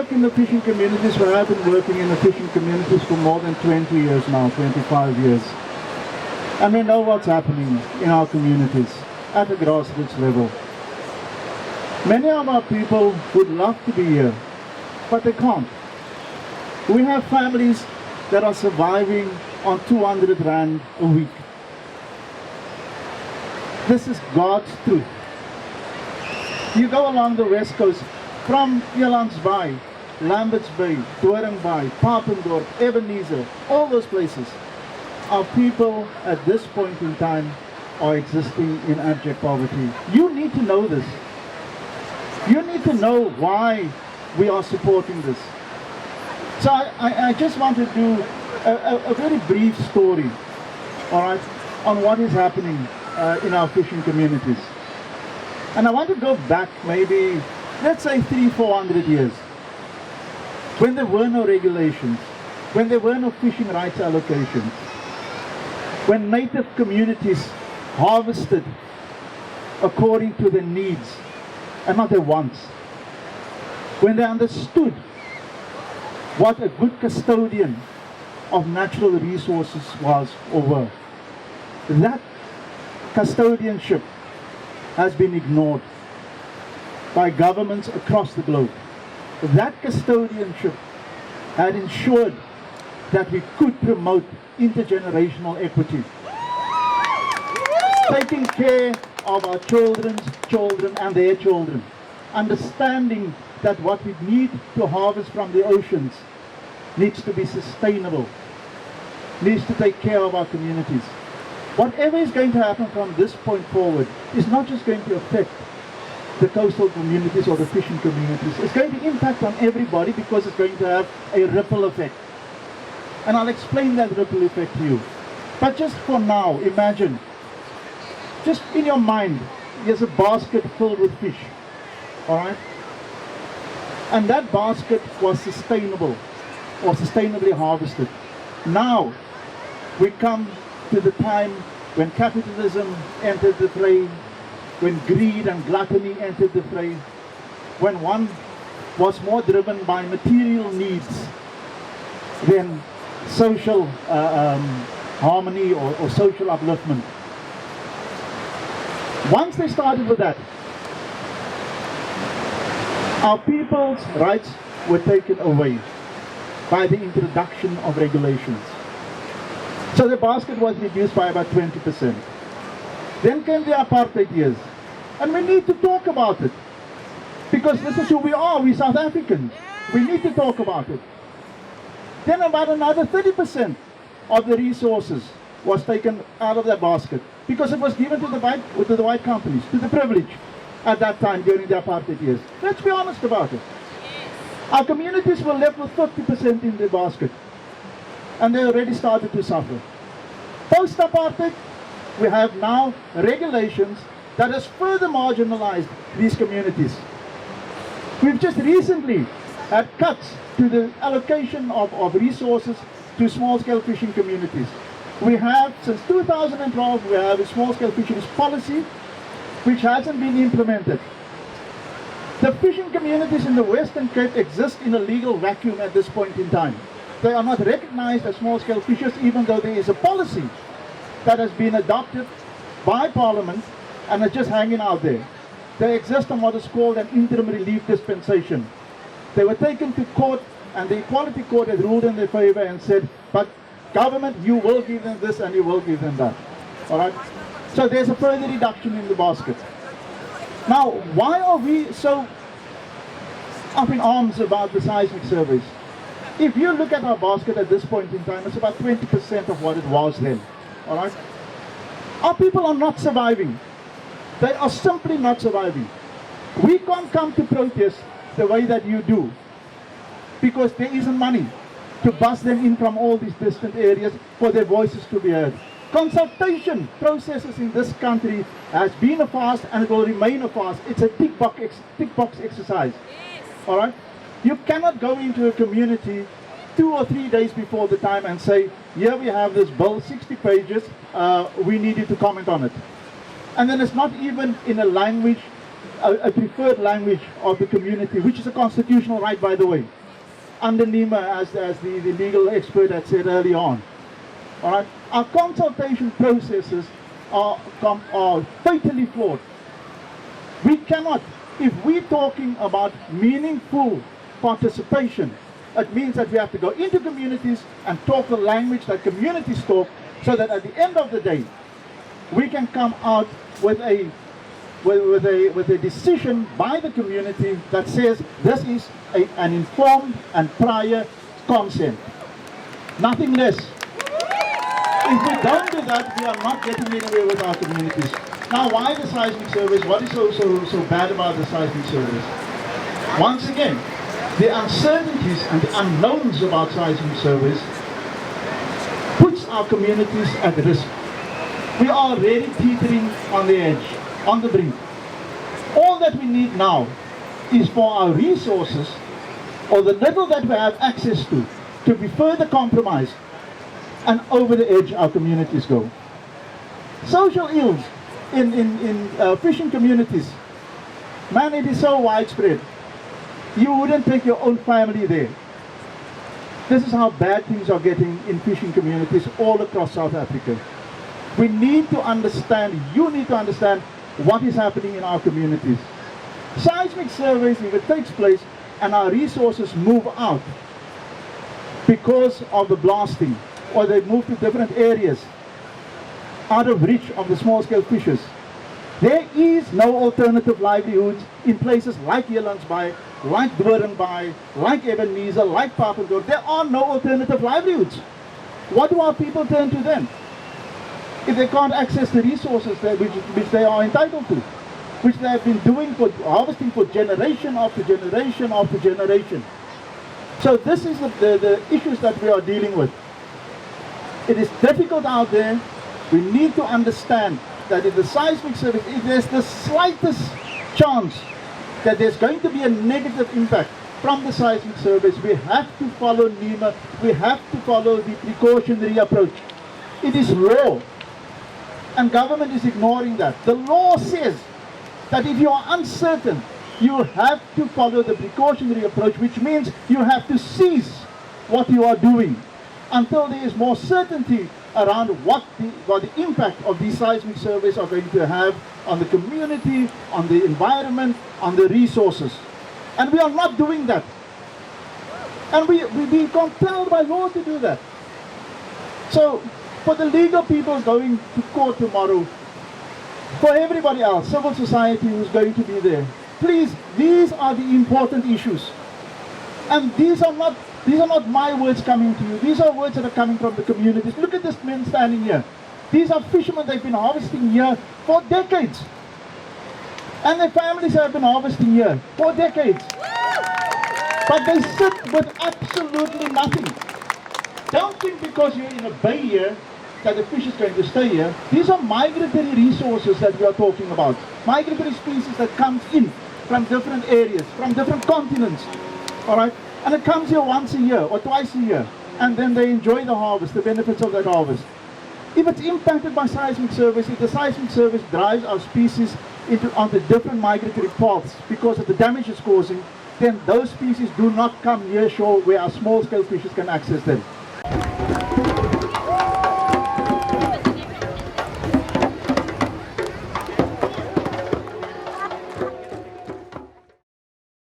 work in the fishing communities. We have been working in the fishing communities for more than 20 years now, 25 years. And we know what's happening in our communities at the grassroots level. Many of our people would love to be here, but they can't. We have families that are surviving on 200 Rand a week. This is God's truth. You go along the west coast, from Elandsbaai, Lambert's Bay, Doringbaai, Papendorp, Ebenezer, all those places, our people at this point in time are existing in abject poverty. You need to know this. You need to know why we are supporting this. So I just want to do a very brief story, all right, on what is happening in our fishing communities. And I want to go back maybe, let's say 300-400 years, when there were no regulations, when there were no fishing rights allocations, when native communities harvested according to their needs and not their wants, when they understood what a good custodian of natural resources was or were. That custodianship has been ignored by governments across the globe. That custodianship had ensured that we could promote intergenerational equity, taking care of our children's children and their children, understanding that what we need to harvest from the oceans needs to be sustainable, needs to take care of our communities. Whatever is going to happen from this point forward is not just going to affect the coastal communities or the fishing communities. It's going to impact on everybody because it's going to have a ripple effect. And I'll explain that ripple effect to you. But just for now, imagine, just in your mind, there's a basket filled with fish, all right? And that basket was sustainable or sustainably harvested. Now, we come to the time when capitalism entered the fray, when greed and gluttony entered the fray, when one was more driven by material needs than social harmony or social upliftment. Once they started with that, our people's rights were taken away by the introduction of regulations. So the basket was reduced by about 20%. Then came the apartheid years. And we need to talk about it. Because this is who we are, we South Africans. We need to talk about it. Then about another 30% of the resources was taken out of that basket. Because it was given to the white companies, to the privileged at that time during the apartheid years. Let's be honest about it. Our communities were left with 50% in the basket. And they already started to suffer. Post-apartheid, we have now regulations that has further marginalized these communities. We've just recently had cuts to the allocation of resources to small-scale fishing communities. We have, since 2012, we have a small-scale fisheries policy which hasn't been implemented. The fishing communities in the Western Cape exist in a legal vacuum at this point in time. They are not recognized as small-scale fishers, even though there is a policy that has been adopted by Parliament and are just hanging out there. They exist on what is called an interim relief dispensation. They were taken to court and the Equality Court had ruled in their favor and said, but government, you will give them this and you will give them that. All right? So there's a further reduction in the basket. Now, why are we so up in arms about the seismic surveys? If you look at our basket at this point in time, it's about 20% of what it was then. All right? Our people are not surviving. They are simply not surviving. We can't come to protest the way that you do because there isn't money to bus them in from all these distant areas for their voices to be heard. Consultation processes in this country has been a farce and it will remain a farce. It's a tick box exercise. Yes. All right? You cannot go into a community 2 or 3 days before the time and say, here we have this bill, 60 pages, we need you to comment on it. And then it's not even in a language a preferred language of the community, which is a constitutional right, by the way, under NEMA, as the legal expert had said early on. All right? Our consultation processes are fatally flawed. We cannot, if we're talking about meaningful participation, it means that we have to go into communities and talk the language that communities talk, so that at the end of the day, we can come out with a decision by the community that says this is an informed and prior consent. Nothing less. If we don't do that, we are not getting anywhere with our communities. Now, why the seismic surveys? What is so bad about the seismic surveys? Once again, the uncertainties and the unknowns about seismic surveys puts our communities at risk. We are already teetering on the edge, on the brink. All that we need now is for our resources, or the little that we have access to be further compromised, and over the edge our communities go. Social ills in fishing communities, man, it is so widespread. You wouldn't take your own family there. This is how bad things are getting in fishing communities all across South Africa. We need to understand, you need to understand what is happening in our communities. Seismic surveys, if it takes place and our resources move out because of the blasting, or they move to different areas out of reach of the small-scale fishers, there is no alternative livelihoods in places like Elandsbaai, like Doornbaai, like Ebenezer, like Papendorp. There are no alternative livelihoods. What do our people turn to then? If they can't access the resources which they are entitled to, which they have been doing for harvesting for generation after generation after generation. So this is the issues that we are dealing with. It is difficult out there. We need to understand that if the seismic survey, if there's the slightest chance that there's going to be a negative impact from the seismic surveys, we have to follow NEMA, we have to follow the precautionary approach. It is law, and government is ignoring that. The law says that if you are uncertain, you have to follow the precautionary approach, which means you have to cease what you are doing until there is more certainty around what the impact of these seismic surveys are going to have on the community, on the environment, on the resources. And we are not doing that. And we compelled by law to do that. So, for the legal people going to court tomorrow, for everybody else, civil society who's going to be there, please, these are the important issues. And these are not my words coming to you. These are words that are coming from the communities. Look at this men standing here. These are fishermen. They've been harvesting here for decades. And their families have been harvesting here for decades. But they sit with absolutely nothing. Don't think because you're in a bay here that the fish is going to stay here. These are migratory resources that we are talking about. Migratory species that comes in from different areas, from different continents. All right? And it comes here once a year or twice a year, and then they enjoy the harvest, the benefits of that harvest. If it's impacted by seismic surveys, if the seismic surveys drives our species onto different migratory paths because of the damage it's causing, then those species do not come near shore where our small-scale fishers can access them.